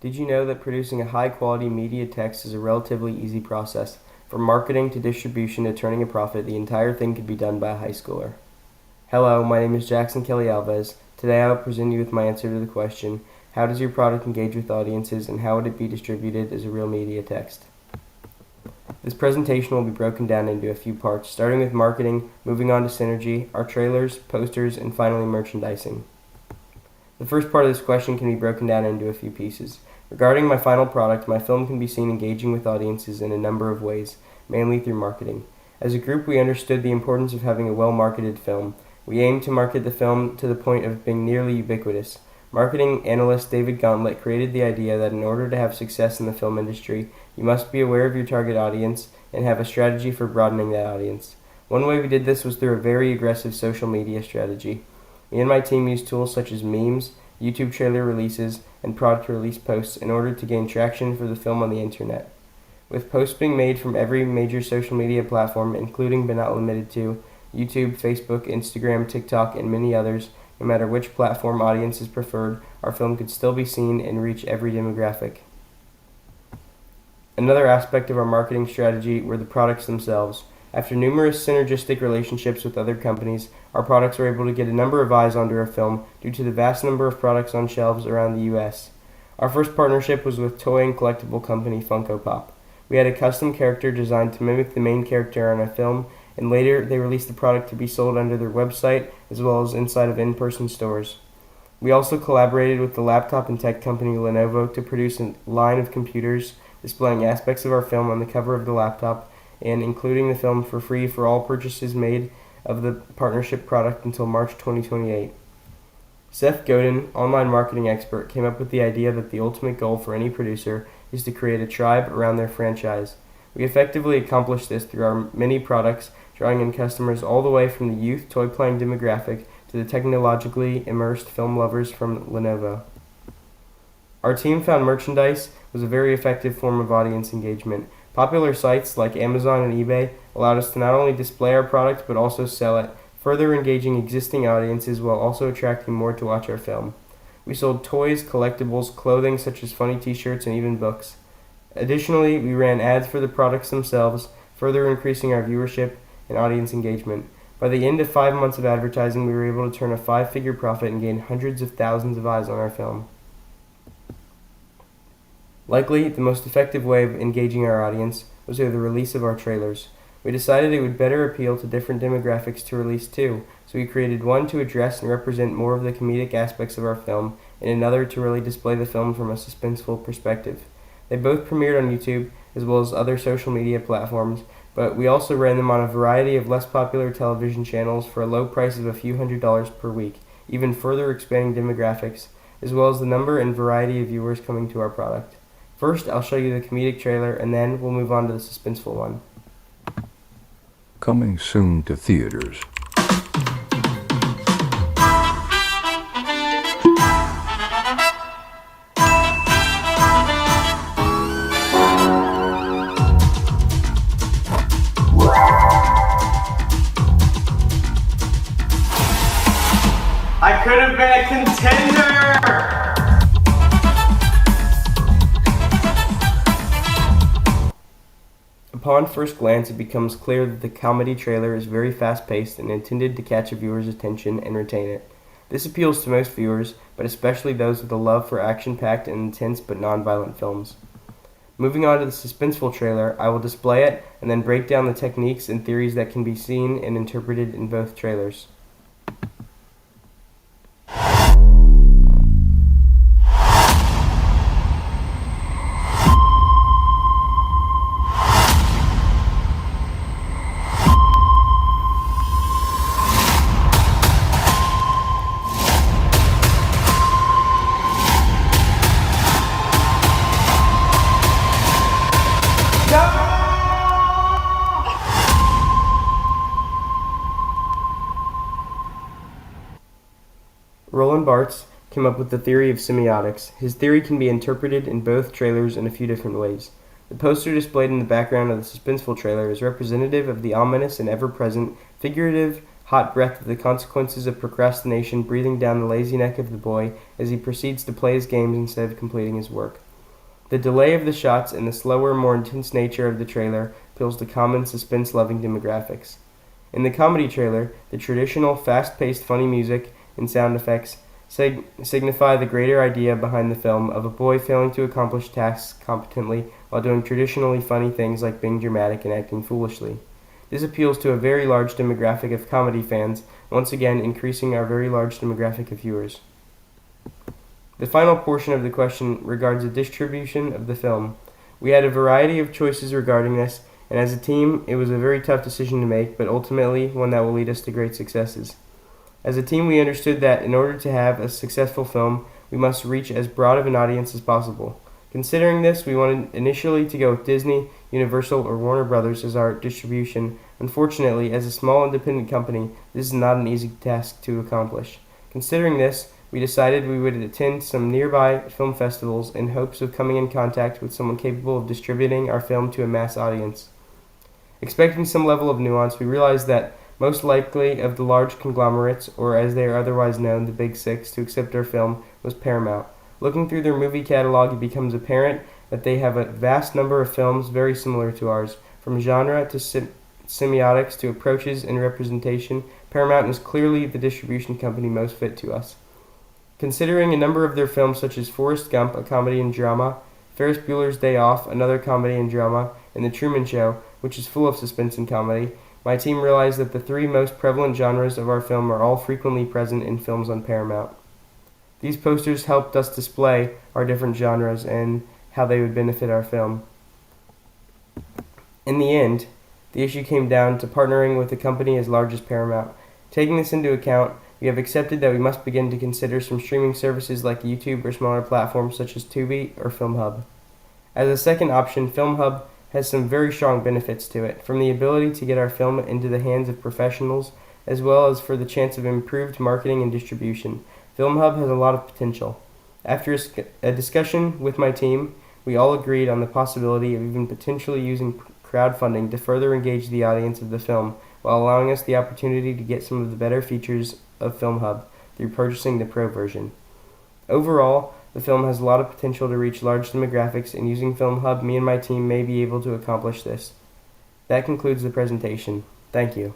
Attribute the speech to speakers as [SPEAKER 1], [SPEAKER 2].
[SPEAKER 1] Did you know that producing a high-quality media text is a relatively easy process? From marketing to distribution to turning a profit, the entire thing could be done by a high schooler. Hello, my name is Jackson Kelly-Alves. Today I will present you with my answer to the question, how does your product engage with audiences and how would it be distributed as a real media text? This presentation will be broken down into a few parts, starting with marketing, moving on to synergy, our trailers, posters, and finally merchandising. The first part of this question can be broken down into a few pieces. Regarding my final product, my film can be seen engaging with audiences in a number of ways, mainly through marketing. As a group, we understood the importance of having a well-marketed film. We aimed to market the film to the point of being nearly ubiquitous. Marketing analyst David Gauntlet created the idea that in order to have success in the film industry, you must be aware of your target audience and have a strategy for broadening that audience. One way we did this was through a very aggressive social media strategy. Me and my team used tools such as memes, YouTube trailer releases, and product release posts in order to gain traction for the film on the internet. With posts being made from every major social media platform, including but not limited to YouTube, Facebook, Instagram, TikTok, and many others, no matter which platform audience is preferred, our film could still be seen and reach every demographic. Another aspect of our marketing strategy were the products themselves. After numerous synergistic relationships with other companies, our products were able to get a number of eyes onto our film due to the vast number of products on shelves around the U.S. Our first partnership was with toy and collectible company Funko Pop. We had a custom character designed to mimic the main character on a film, and later they released the product to be sold under their website as well as inside of in-person stores. We also collaborated with the laptop and tech company Lenovo to produce a line of computers displaying aspects of our film on the cover of the laptop and including the film for free for all purchases made of the partnership product until March 2028. Seth Godin, online marketing expert, came up with the idea that the ultimate goal for any producer is to create a tribe around their franchise. We effectively accomplished this through our many products, drawing in customers all the way from the youth toy-playing demographic to the technologically immersed film lovers from Lenovo. Our team found merchandise was a very effective form of audience engagement. Popular sites like Amazon and eBay allowed us to not only display our product but also sell it, further engaging existing audiences while also attracting more to watch our film. We sold toys, collectibles, clothing such as funny t-shirts, and even books. Additionally, we ran ads for the products themselves, further increasing our viewership and audience engagement. By the end of 5 months of advertising, we were able to turn a 5-figure profit and gain hundreds of thousands of eyes on our film. Likely, the most effective way of engaging our audience was through the release of our trailers. We decided it would better appeal to different demographics to release two, so we created one to address and represent more of the comedic aspects of our film, and another to really display the film from a suspenseful perspective. They both premiered on YouTube, as well as other social media platforms, but we also ran them on a variety of less popular television channels for a low price of a few $100s per week, even further expanding demographics, as well as the number and variety of viewers coming to our product. First, I'll show you the comedic trailer, and then we'll move on to the suspenseful one.
[SPEAKER 2] Coming soon to theaters.
[SPEAKER 3] I could have been a contender!
[SPEAKER 1] Upon first glance, it becomes clear that the comedy trailer is very fast-paced and intended to catch a viewer's attention and retain it. This appeals to most viewers, but especially those with a love for action-packed and intense but non-violent films. Moving on to the suspenseful trailer, I will display it and then break down the techniques and theories that can be seen and interpreted in both trailers. Roland Barthes came up with the theory of semiotics. His theory can be interpreted in both trailers in a few different ways. The poster displayed in the background of the suspenseful trailer is representative of the ominous and ever-present, figurative, hot breath of the consequences of procrastination breathing down the lazy neck of the boy as he proceeds to play his games instead of completing his work. The delay of the shots and the slower, more intense nature of the trailer appeals to common suspense-loving demographics. In the comedy trailer, the traditional, fast-paced, funny music and sound effects signify the greater idea behind the film of a boy failing to accomplish tasks competently while doing traditionally funny things like being dramatic and acting foolishly. This appeals to a very large demographic of comedy fans, once again increasing our very large demographic of viewers. The final portion of the question regards the distribution of the film. We had a variety of choices regarding this, and as a team, it was a very tough decision to make, but ultimately one that will lead us to great successes. As a team, we understood that in order to have a successful film, we must reach as broad of an audience as possible. Considering this, we wanted initially to go with Disney, Universal, or Warner Brothers as our distribution. Unfortunately, as a small independent company, this is not an easy task to accomplish. Considering this, we decided we would attend some nearby film festivals in hopes of coming in contact with someone capable of distributing our film to a mass audience. Expecting some level of nuance, we realized that most likely of the large conglomerates, or as they are otherwise known, the Big Six, to accept our film was Paramount. Looking through their movie catalog, it becomes apparent that they have a vast number of films very similar to ours. From genre to semiotics to approaches and representation, Paramount is clearly the distribution company most fit to us. Considering a number of their films such as Forrest Gump, a comedy and drama, Ferris Bueller's Day Off, another comedy and drama, and The Truman Show, which is full of suspense and comedy, my team realized that the three most prevalent genres of our film are all frequently present in films on Paramount. These posters helped us display our different genres and how they would benefit our film. In the end, the issue came down to partnering with a company as large as Paramount. Taking this into account, we have accepted that we must begin to consider some streaming services like YouTube or smaller platforms such as Tubi or FilmHub. As a second option, FilmHub has some very strong benefits to it, from the ability to get our film into the hands of professionals, as well as for the chance of improved marketing and distribution. FilmHub has a lot of potential. After a discussion with my team, we all agreed on the possibility of even potentially using crowdfunding to further engage the audience of the film, while allowing us the opportunity to get some of the better features of FilmHub through purchasing the Pro version. Overall, the film has a lot of potential to reach large demographics, and using FilmHub, me and my team may be able to accomplish this. That concludes the presentation. Thank you.